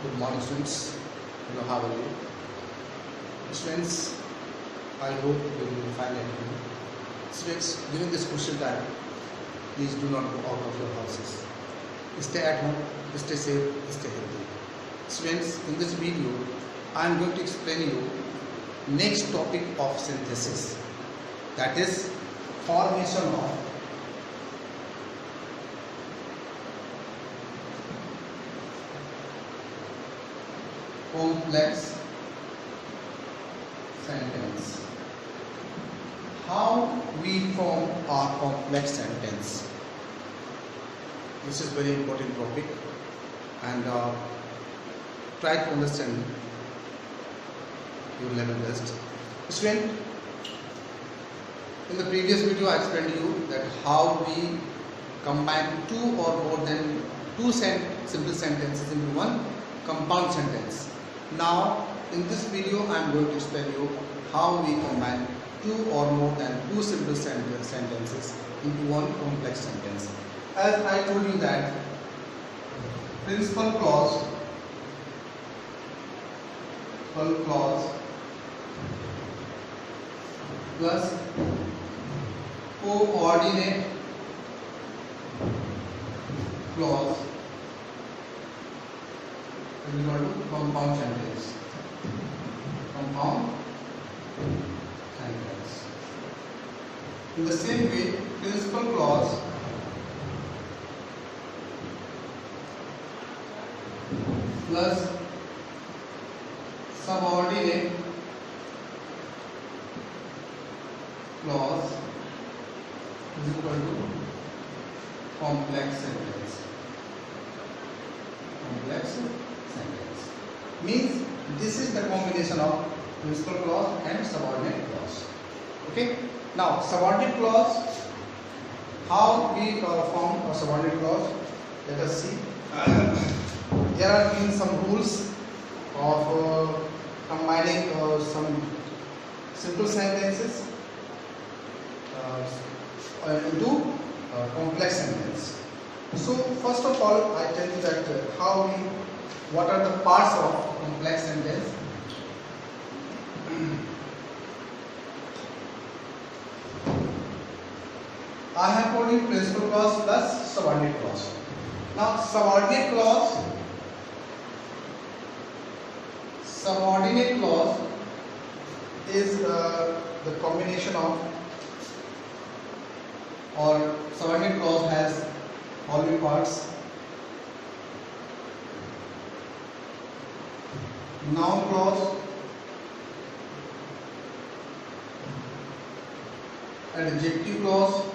Good morning, students. Hello, how are you? Students, I hope you will be fine at home. Students, during this crucial time, please do not go out of your houses. Stay at home, stay safe, stay healthy. Students, in this video, I am going to explain you next topic of synthesis, that is formation of complex sentence. How we form our complex sentence. This is very important topic, and try to understand your level best. Student, in the previous video I explained to you that how we combine two or more than two simple sentences into one compound sentence. Now in this video I am going to explain you how we combine two or more than two simple sentences into one complex sentence. As I told you that principal clause plus coordinate clause is equal to compound sentence. In the same way, principal clause plus subordinate clause is equal to complex sentence. Means this is the combination of principal clause and subordinate clause. Okay. Now subordinate clause, how we form a subordinate clause? Let us see. There are been some rules of combining some simple sentences into complex sentence. So first of all, I tell you that what are the parts of complex sentence. I have told you principal clause plus subordinate clause. Now subordinate clause is the combination of, or subordinate clause has following parts: noun clause, adjective clause,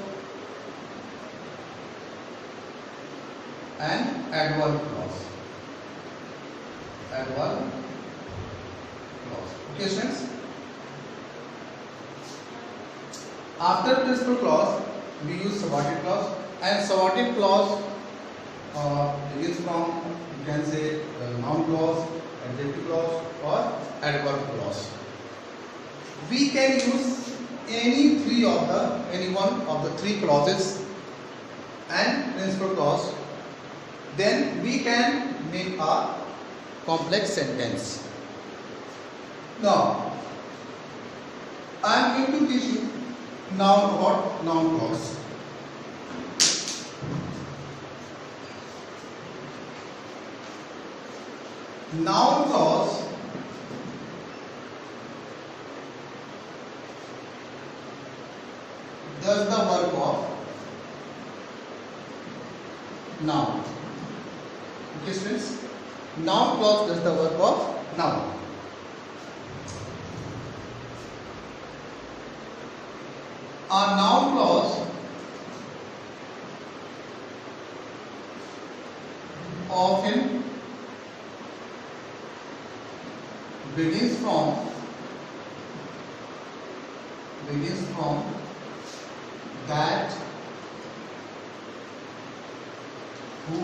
and adverb clause. Okay, students. After principal clause, we use subordinate clause, and subordinate clause begins from, you can say, noun clause, adjective clause, or adverb clause. We can use any one of the three clauses and principal clause. Then we can make a complex sentence. Now I am going to teach you now about noun clause. Noun clause does the work of noun. Okay, students? Noun clause does the work of noun. A noun clause often begins from that, who,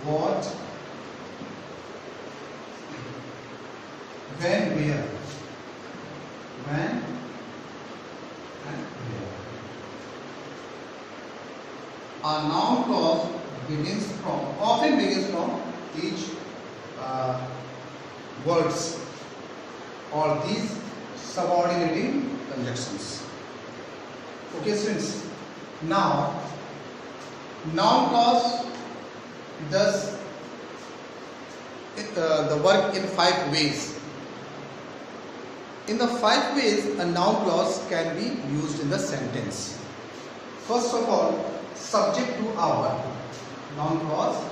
what, when, where. A noun clause often begins from each words or these subordinating conjunctions. Okay students, now noun clause does the work in 5 ways. In the 5 ways a noun clause can be used in the sentence. First of all, subject to a verb. Noun clause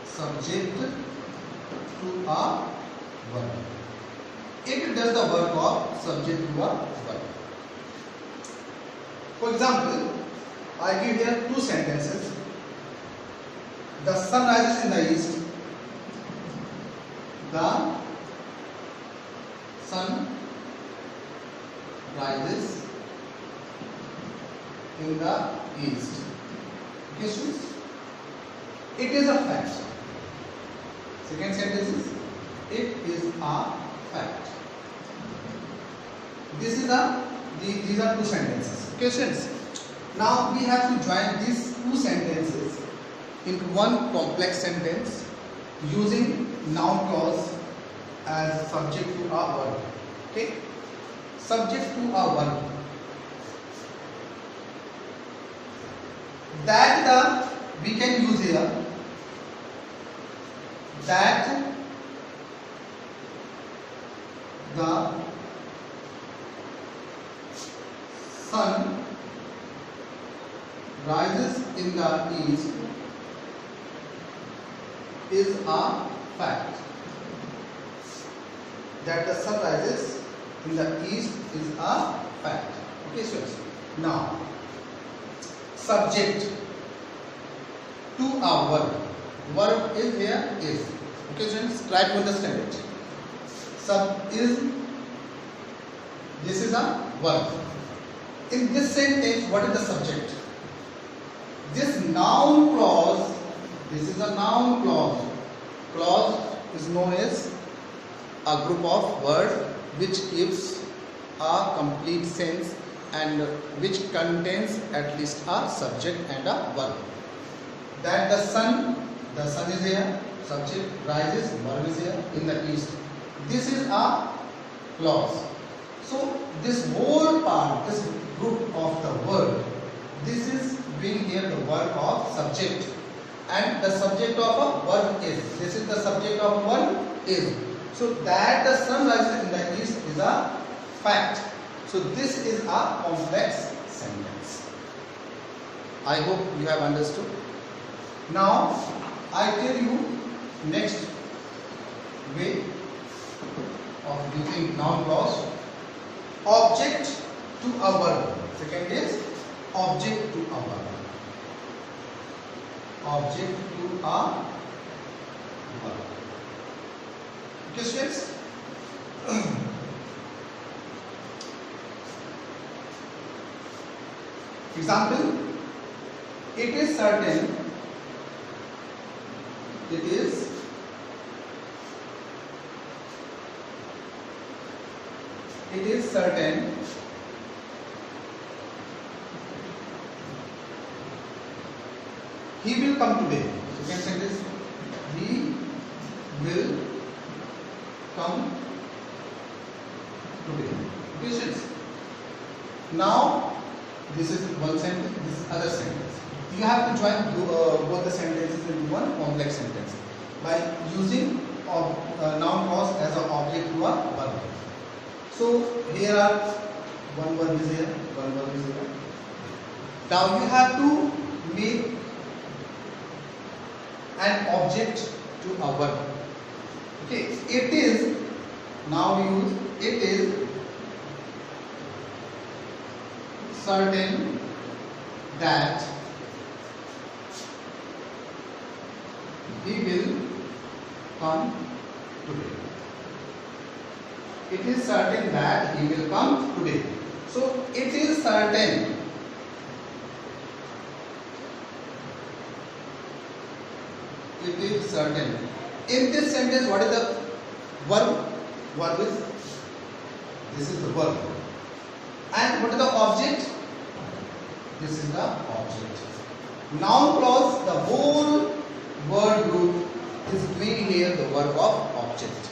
subject to a verb. It does the work of subject to a verb. For example, I give here 2 sentences. The sun rises in the east. The sun rises in the east. Okay, students? It is a fact. Second sentence is, it is a fact. These are 2 sentences. Okay, students? Now we have to join these 2 sentences into one complex sentence using noun clause as subject to a verb. Okay? Subject to a verb. That we can use here. That the sun rises in the east is a fact. That the sun rises in the east is a fact. Okay, students. Now, subject to a verb. Verb is here is. Okay, students. Try to understand it. This is a verb. In this sentence, what is the subject? This noun clause. This is a noun clause. Clause is known as a group of words which gives a complete sense and which contains at least a subject and a verb. That the sun is here, subject, rises, verb is here, in the east. This is a clause. So this whole part, this group of the word, this is being here the word of subject. And the subject of a verb is. This is the subject of a verb is. So that the sun rises in the east is a fact. So this is a complex sentence. I hope you have understood. Now I tell you next way of using noun clause. Object to a verb. Second is object to a verb. Object to a verb. Okay, students? Example, it is certain, it is certain he will come today. Second sentence, he will come today. Patience. Now this is one sentence, this is other sentence. You have to join both the sentences into one complex sentence by using noun clause as an object to a verb. So here are one verb is here, one verb is here. Now you have to make an object to a verb. Okay, it is, now we use it is certain that he will come today. It is certain that he will come today. So it is certain. It is certain. In this sentence, what is the verb? Verb is, this is the verb. And what is the object? This is the object. Noun clause, the whole word group is doing here the work of object.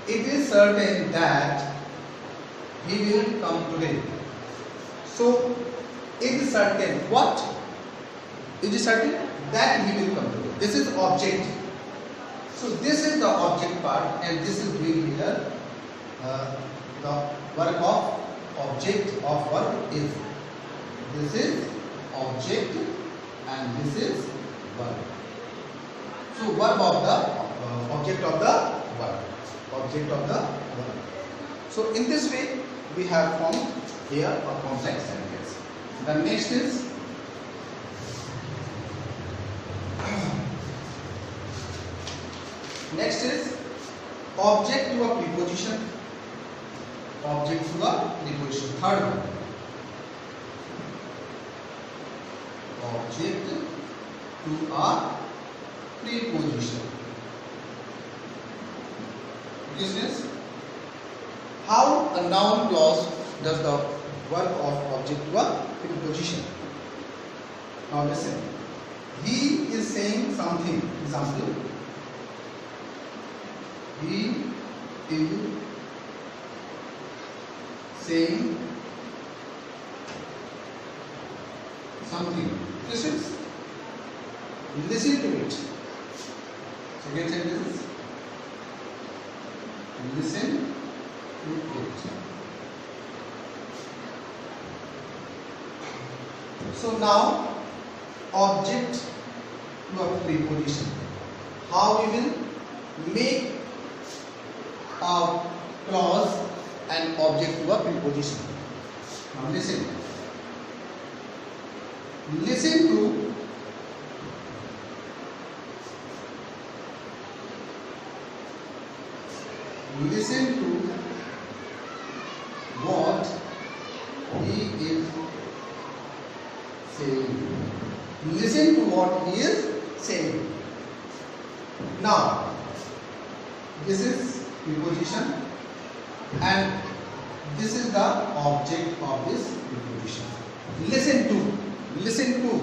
It is certain that he will come today. So it is certain. What? It is certain that he will come today. This is object. So this is the object part, and this is doing here the work of object of verb is. This is object and this is verb. So verb of the object of the verb. Object of the verb. So in this way we have formed here a complex sentence. The next is object to a preposition. Object to a preposition. Third one. Object to a preposition. Business. How a noun clause does the work of object to a preposition. Now listen. He is saying something. Example. He is saying something. Listen to it. Second sentence. Listen to it. So now, object to a preposition. How we will make a clause and object to a preposition. Now listen. Listen to what he is saying. Listen to what he is saying. Now, this is preposition and this is the object of this preposition. Listen to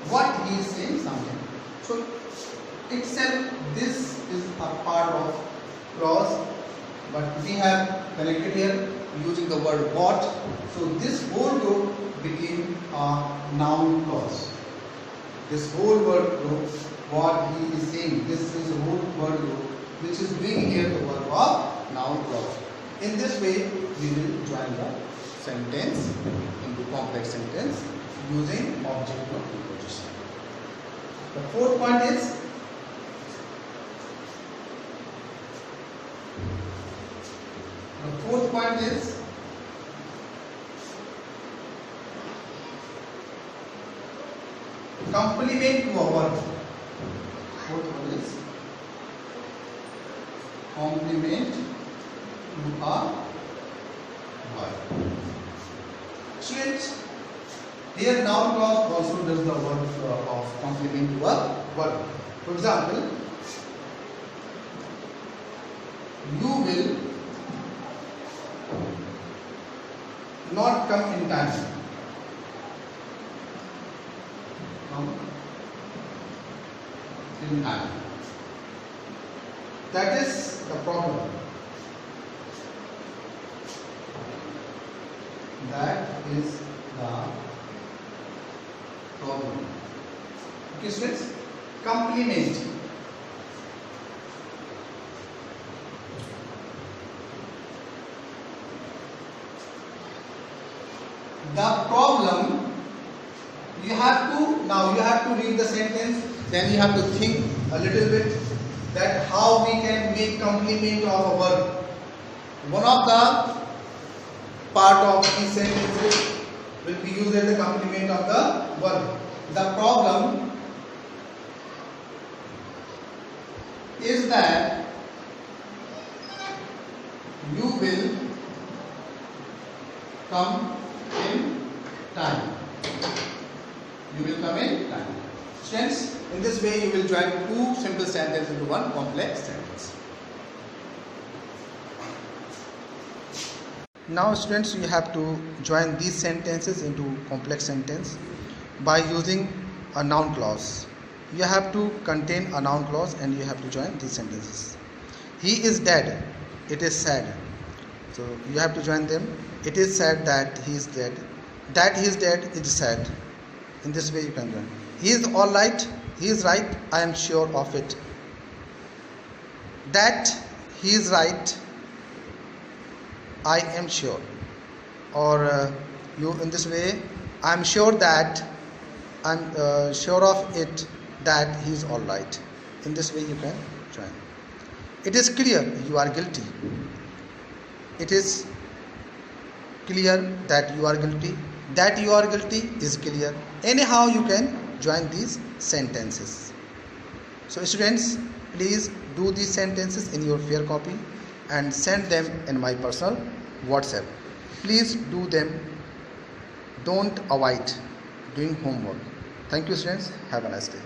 what he is saying something. So itself this is a part of clause, but we have connected here using the word what. So this whole group became a noun clause. This whole word group, what he is saying, this is the whole word group which is doing here the work of noun clause. In this way, we will join the sentence into complex sentence using object of preposition. The fourth point is complement to a verb. Fourth one is complement to a verb. Students, here noun clause also does the work of complement to a verb. For example, you will not come in time. In time. That is the problem. That is the problem. Okay, students? Complement. The problem, you have to read the sentence, then you have to think a little bit that how we can make complement of a verb. One of the part of these sentences will be used as the complement of the verb. The problem is that you will come in time. You will come in time. Students, in this way you will join two simple sentences into one complex sentence. Now students, you have to join these sentences into complex sentence by using a noun clause. You have to contain a noun clause and you have to join these sentences. He is dead. It is sad. So you have to join them. It is sad that he is dead. That he is dead is sad. In this way you can join. He is all right. He is right. I am sure of it. That he is right. I am sure. Or you in this way, I am sure that I'm sure of it that he is all right. In this way you can join. It is clear you are guilty. It is clear that you are guilty. That you are guilty is clear. Anyhow you can join these sentences. So students, please do these sentences in your fair copy and send them in my personal WhatsApp. Please do them. Don't avoid doing homework. Thank you students. Have a nice day.